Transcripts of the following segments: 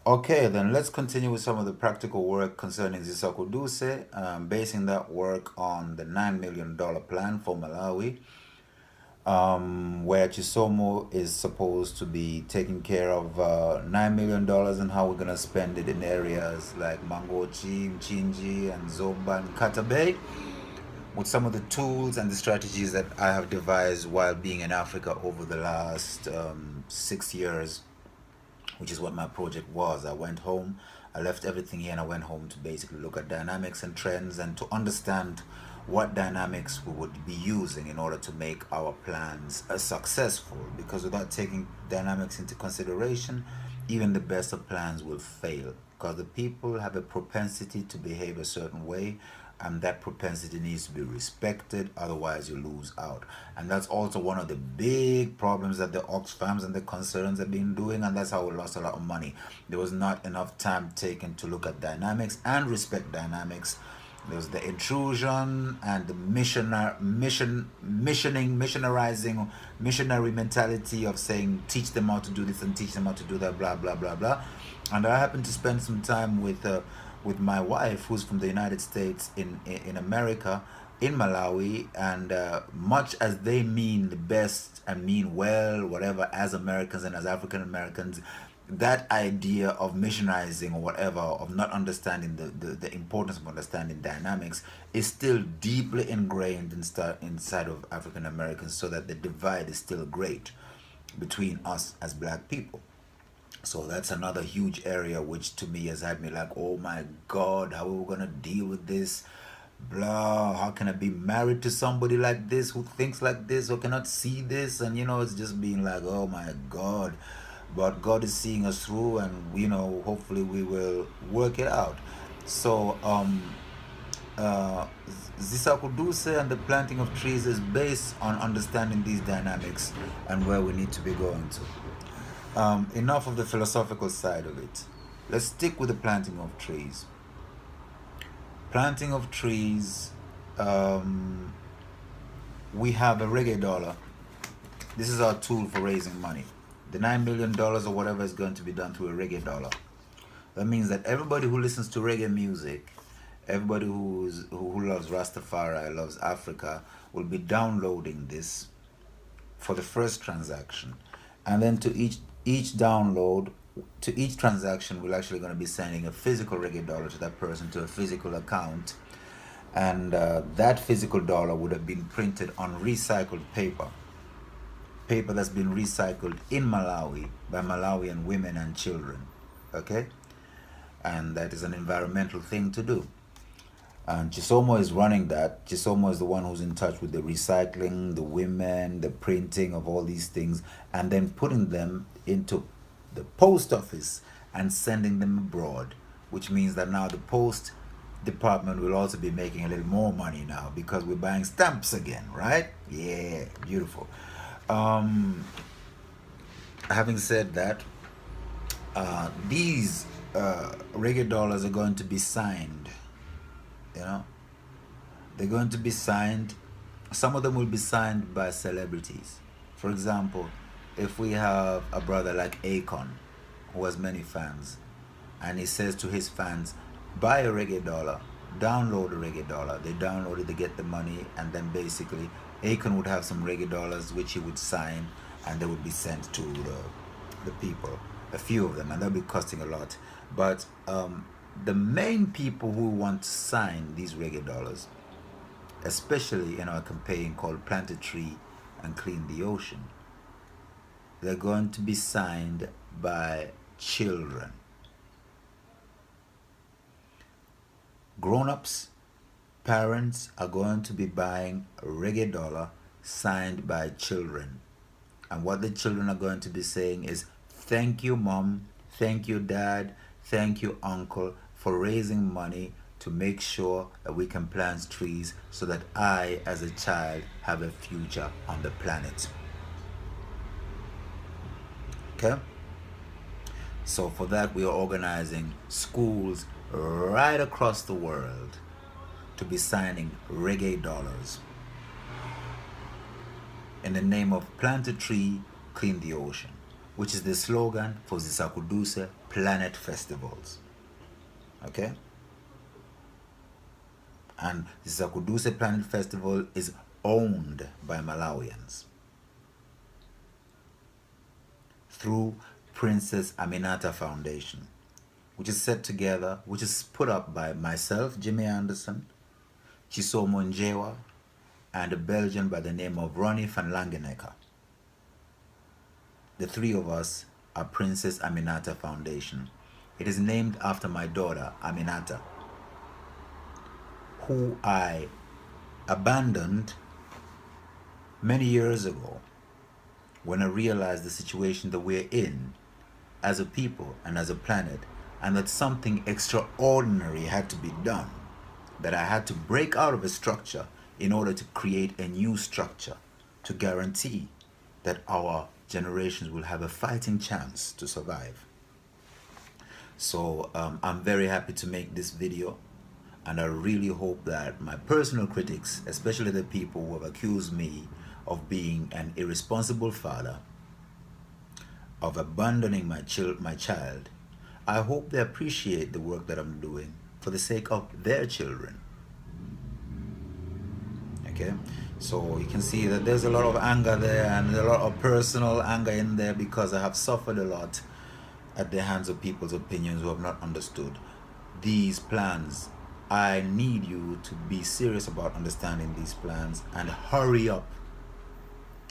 Okay, then let's continue with some of the practical work concerning Zisaku Duse, basing that work on the $9 million plan for Malawi, where Chisomo is supposed to be taking care of $9 million and how we're going to spend it in areas like Mangochi, Mchinji, and Zomba and Katabe, with some of the tools and the strategies that I have devised while being in Africa over the last 6 years, which is what my project was. I went home, I left everything here, and I went home to basically look at dynamics and trends and to understand what dynamics we would be using in order to make our plans successful. Because without taking dynamics into consideration, even the best of plans will fail. Because the people have a propensity to behave a certain way, and that propensity needs to be respected, otherwise you lose out. And that's also one of the big problems that the Oxfams and the concerns have been doing, and that's how we lost a lot of money. There was not enough time taken to look at dynamics and respect dynamics. There was the intrusion and the missionarizing, missionary mentality of saying teach them how to do this and teach them how to do that, blah blah blah blah. And I happened to spend some time with my wife, who's from the United States in America, in Malawi, and much as they mean the best and mean well, whatever, as Americans and as African Americans, that idea of missionizing or whatever, of not understanding the importance of understanding dynamics, is still deeply ingrained inside of African Americans, so that the divide is still great between us as black people. So that's another huge area which to me has had me like, oh my God, how are we gonna deal with this? Blah, how can I be married to somebody like this who thinks like this or cannot see this? And it's just being like, oh my God. But God is seeing us through, and hopefully we will work it out. So uh Zisakuduse and the planting of trees is based on understanding these dynamics and where we need to be going to. Enough of the philosophical side of it. Let's stick with the planting of trees. Planting of trees, um, we have a reggae dollar. This is our tool for raising money. The $9 million or whatever is going to be done through a reggae dollar. That means that everybody who listens to reggae music, everybody who loves Rastafari, loves Africa, will be downloading this for the first transaction, and then to each download, to each transaction, we're actually going to be sending a physical reggae dollar to that person, to a physical account. And that physical dollar would have been printed on recycled paper that's been recycled in Malawi by Malawian women and children. Okay, and that is an environmental thing to do. And Chisomo is running that. Chisomo is the one who's in touch with the recycling, the women, the printing of all these things, and then putting them into the post office and sending them abroad, which means that now the post department will also be making a little more money now because we're buying stamps again, right? Yeah, beautiful. Um, Having said that, these reggae dollars are going to be signed, you know, they're going to be signed. Some of them will be signed by celebrities. For example, if we have a brother like Akon, who has many fans, and he says to his fans, buy a reggae dollar, download a reggae dollar. They download it, they get the money, and then basically Akon would have some reggae dollars which he would sign, and they would be sent to the people, a few of them, and they'll be costing a lot. But the main people who want to sign these reggae dollars, especially in our campaign called Plant a Tree and Clean the Ocean, they're going to be signed by children. Grown ups, parents are going to be buying a reggae dollar signed by children. And what the children are going to be saying is, thank you, mom, thank you, dad, thank you, uncle, for raising money to make sure that we can plant trees so that I, as a child, have a future on the planet. Okay? So, for that, we are organizing schools right across the world to be signing reggae dollars in the name of Plant a Tree, Clean the Ocean. which is the slogan for Zisakuduse Planet Festivals. Okay? And Zisakuduse Planet Festival is owned by Malawians through Princess Aminata Foundation, which is set together, which is put up by myself, Jimmy Anderson, Chisomo Njewa, and a Belgian by the name of Ronnie van Langenecke. The three of us are Princess Aminata Foundation. It is named after my daughter, Aminata, who I abandoned many years ago when I realized the situation that we're in as a people and as a planet, and that something extraordinary had to be done, that I had to break out of a structure in order to create a new structure to guarantee that our generations will have a fighting chance to survive. So I'm very happy to make this video, and I really hope that my personal critics, especially the people who have accused me of being an irresponsible father, of abandoning my child, I hope they appreciate the work that I'm doing for the sake of their children. Okay, so you can see that there's a lot of anger there, and a lot of personal anger in there, because I have suffered a lot at the hands of people's opinions who have not understood these plans. I need you to be serious about understanding these plans and hurry up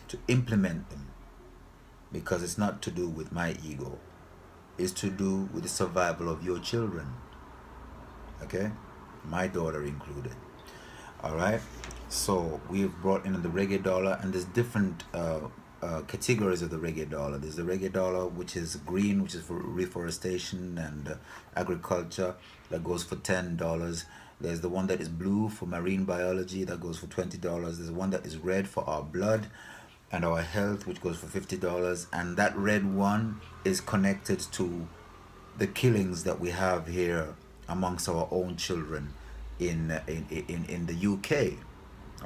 to implement them, because it's not to do with my ego. It's to do with the survival of your children. Okay, my daughter included. All right, so we've brought in the reggae dollar, and there's different categories of the reggae dollar. There's the reggae dollar, which is green, which is for reforestation and agriculture, that goes for $10. There's the one that is blue for marine biology, that goes for $20. There's one that is red for our blood and our health, which goes for $50. And that red one is connected to the killings that we have here amongst our own children in the UK.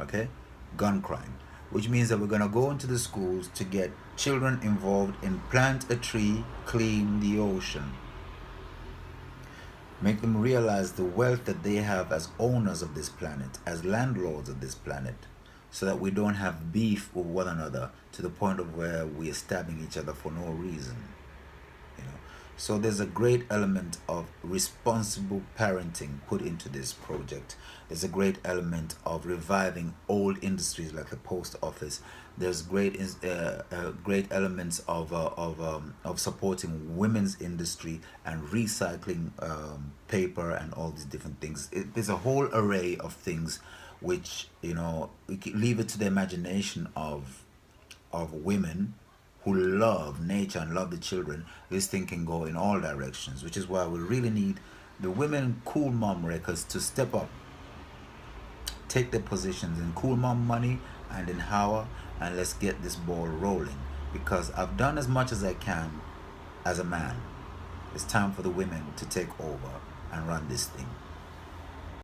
Okay, gun crime, which means that we're going to go into the schools to get children involved in plant a tree, clean the ocean, make them realize the wealth that they have as owners of this planet, as landlords of this planet, so that we don't have beef with one another to the point of where we are stabbing each other for no reason. You know, so there's a great element of responsible parenting put into this project. There's a great element of reviving old industries like the post office. There's great elements of supporting women's industry and recycling paper and all these different things. There's a whole array of things which, you know, we can leave it to the imagination of women who love nature and love the children. This thing can go in all directions, which is why we really need the women Cool Mom Records to step up, take their positions in Cool Mom Money and in Howard, and let's get this ball rolling, because I've done as much as I can as a man. It's time for the women to take over and run this thing.